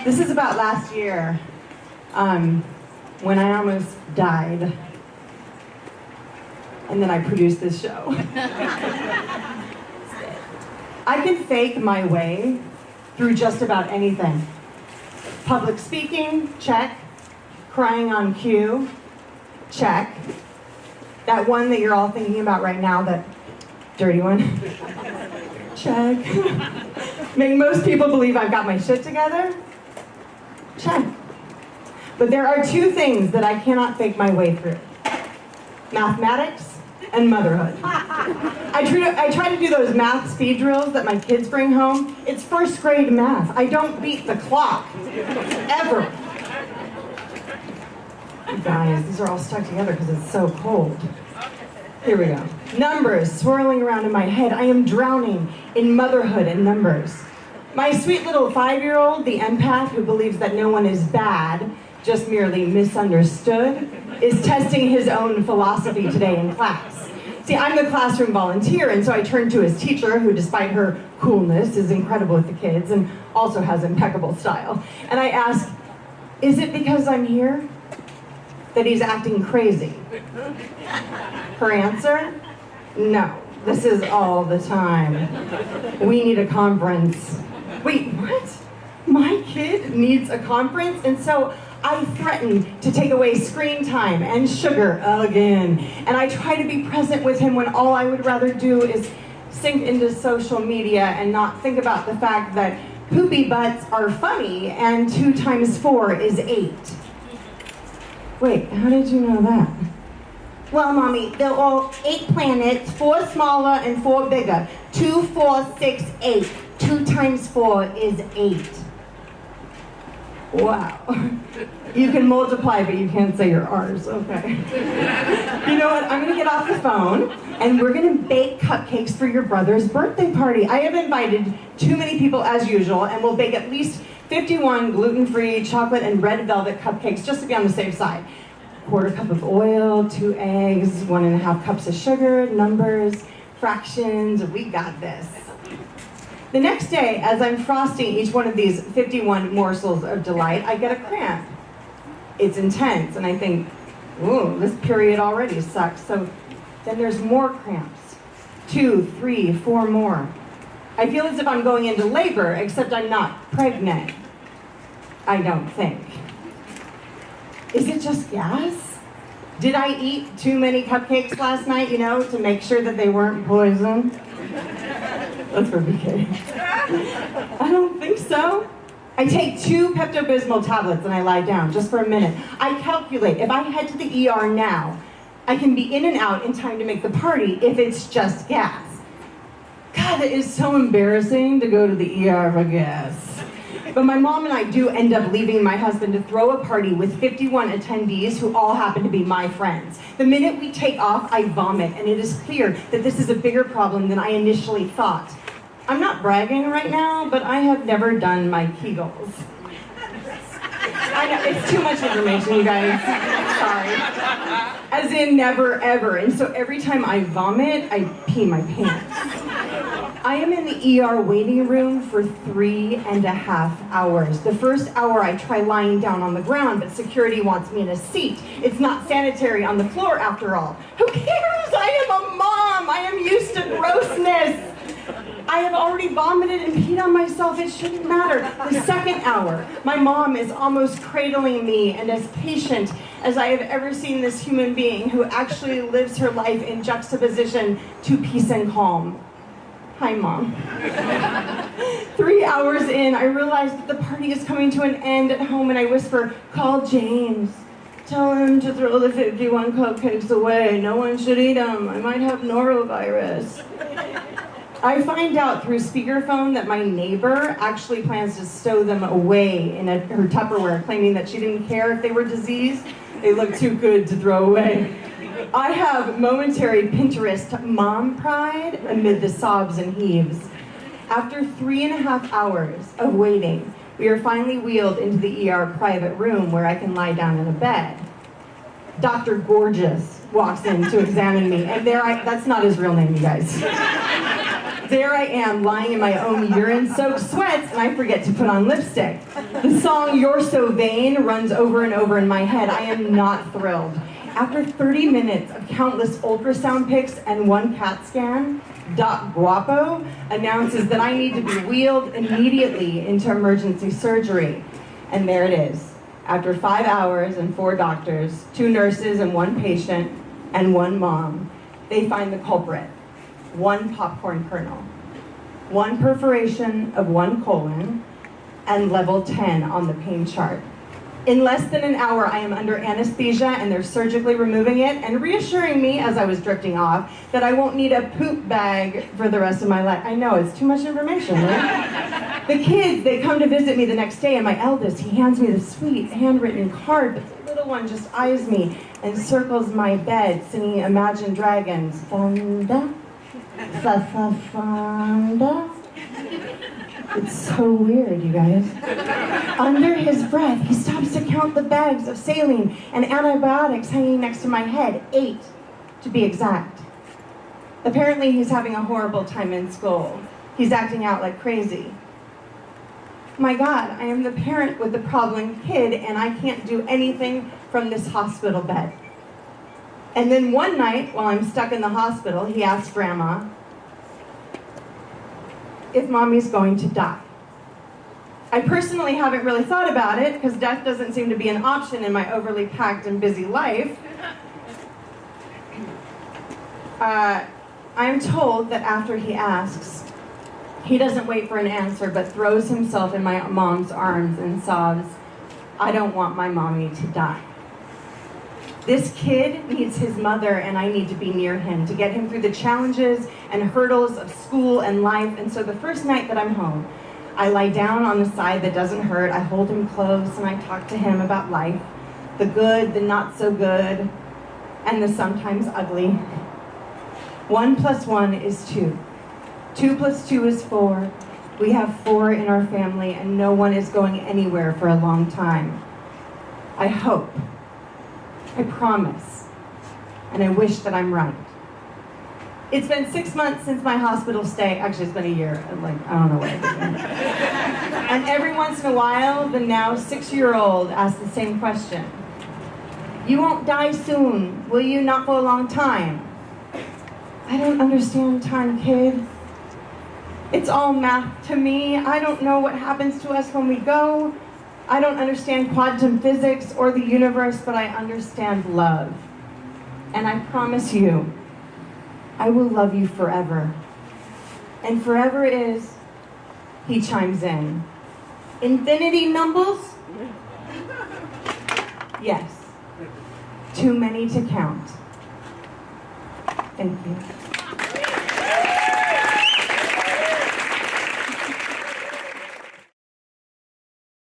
This is about last year, when I almost died. And then I produced this show. I can fake my way through just about anything. Public speaking, check. Crying on cue, check. That one that you're all thinking about right now, that dirty one, check. Make most people believe I've got my shit together, check. But there are two things that I cannot fake my way through. Mathematics and motherhood. I try to do those math speed drills that my kids bring home. It's first grade math. I don't beat the clock, ever. Guys, these are all stuck together because it's so cold. Here we go. Numbers swirling around in my head. I am drowning in motherhood and numbers. My sweet little 5-year-old, the empath who believes that no one is bad, just merely misunderstood, is testing his own philosophy today in class. See, I'm the classroom volunteer, and so I turn to his teacher, who despite her coolness is incredible with the kids and also has impeccable style. And I ask, is it because I'm here that he's acting crazy? Her answer? No, this is all the time. We need a conference. Wait, what? My kid needs a conference? And so I threaten to take away screen time and sugar again. And I try to be present with him when all I would rather do is sink into social media and not think about the fact that poopy butts are funny and 2 times 4 is 8. Wait, how did you know that? Well, Mommy, they're all 8 planets, 4 smaller and 4 bigger. 2, 4, 6, 8. 2 times 4 is 8. Wow. You can multiply, but you can't say your R's. Okay. You know what? I'm going to get off the phone, and we're going to bake cupcakes for your brother's birthday party. I have invited too many people as usual, and we'll bake at least 51 gluten-free chocolate and red velvet cupcakes just to be on the safe side. 1/4 cup of oil, 2 eggs, 1.5 cups of sugar, numbers, fractions. We got this. The next day, as I'm frosting each one of these 51 morsels of delight, I get a cramp. It's intense, and I think, ooh, this period already sucks. So then there's more cramps. 2, 3, 4 more. I feel as if I'm going into labor, except I'm not pregnant. I don't think. Is it just gas? Did I eat too many cupcakes last night, to make sure that they weren't poison? That's for BK. I don't think so. I take 2 Pepto-Bismol tablets and I lie down just for a minute. I calculate, if I head to the ER now, I can be in and out in time to make the party if it's just gas. God, it is so embarrassing to go to the ER for gas. But my mom and I do end up leaving my husband to throw a party with 51 attendees who all happen to be my friends. The minute we take off, I vomit, and it is clear that this is a bigger problem than I initially thought. I'm not bragging right now, but I have never done my Kegels. I know, it's too much information, you guys. Sorry. As in never, ever. And so every time I vomit, I pee my pants. I am in the ER waiting room for 3.5 hours. The first hour I try lying down on the ground, but security wants me in a seat. It's not sanitary on the floor after all. Who cares? I am a mom. I am used to grossness. I have already vomited and peed on myself. It shouldn't matter. The second hour, my mom is almost cradling me, and as patient as I have ever seen this human being who actually lives her life in juxtaposition to peace and calm. Hi, Mom. 3 hours in, I realize that the party is coming to an end at home, and I whisper, call James. Tell him to throw the 51 cupcakes away. No one should eat them. I might have norovirus. I find out through speakerphone that my neighbor actually plans to stow them away in her Tupperware, claiming that she didn't care if they were diseased. They look too good to throw away. I have momentary Pinterest mom pride amid the sobs and heaves. After 3.5 hours of waiting, we are finally wheeled into the ER private room where I can lie down in a bed. Dr. Gorgeous walks in to examine me, and that's not his real name, you guys. There I am, lying in my own urine-soaked sweats, and I forget to put on lipstick. The song "You're So Vain" runs over and over in my head. I am not thrilled. After 30 minutes of countless ultrasound pics and one CAT scan, Doc Guapo announces that I need to be wheeled immediately into emergency surgery. And there it is. After 5 hours and 4 doctors, 2 nurses and 1 patient, and 1 mom, they find the culprit. 1 popcorn kernel, 1 perforation of 1 colon, and level 10 on the pain chart. In less than an hour, I am under anesthesia and they're surgically removing it and reassuring me as I was drifting off that I won't need a poop bag for the rest of my life. I know, it's too much information, right? The kids, they come to visit me the next day, and my eldest, he hands me the sweet handwritten card, but the little one just eyes me and circles my bed singing Imagine Dragons. Funda, funda. It's so weird, you guys. Under his breath, he stops to count the bags of saline and antibiotics hanging next to my head, 8 to be exact. Apparently, he's having a horrible time in school. He's acting out like crazy. My God, I am the parent with the problem kid, and I can't do anything from this hospital bed. And then one night, while I'm stuck in the hospital, he asks Grandma if Mommy's going to die. I personally haven't really thought about it, because death doesn't seem to be an option in my overly packed and busy life. I'm told that after he asks, he doesn't wait for an answer, but throws himself in my mom's arms and sobs, "I don't want my mommy to die." This kid needs his mother, and I need to be near him to get him through the challenges and hurdles of school and life. And so the first night that I'm home, I lie down on the side that doesn't hurt, I hold him close, and I talk to him about life, the good, the not so good, and the sometimes ugly. 1 + 1 is 2. 2 + 2 is 4. We have 4 in our family, and no one is going anywhere for a long time. I hope. I promise. And I wish that I'm right. It's been 6 months since my hospital stay. Actually, it's been a year. I don't know what it's been. And every once in a while, the now 6-year-old asks the same question. "You won't die soon. Will you not for a long time?" I don't understand time, kid. It's all math to me. I don't know what happens to us when we go. I don't understand quantum physics or the universe, but I understand love. And I promise you, I will love you forever. And forever is, he chimes in, infinity numbers? Yes. Too many to count. Thank you.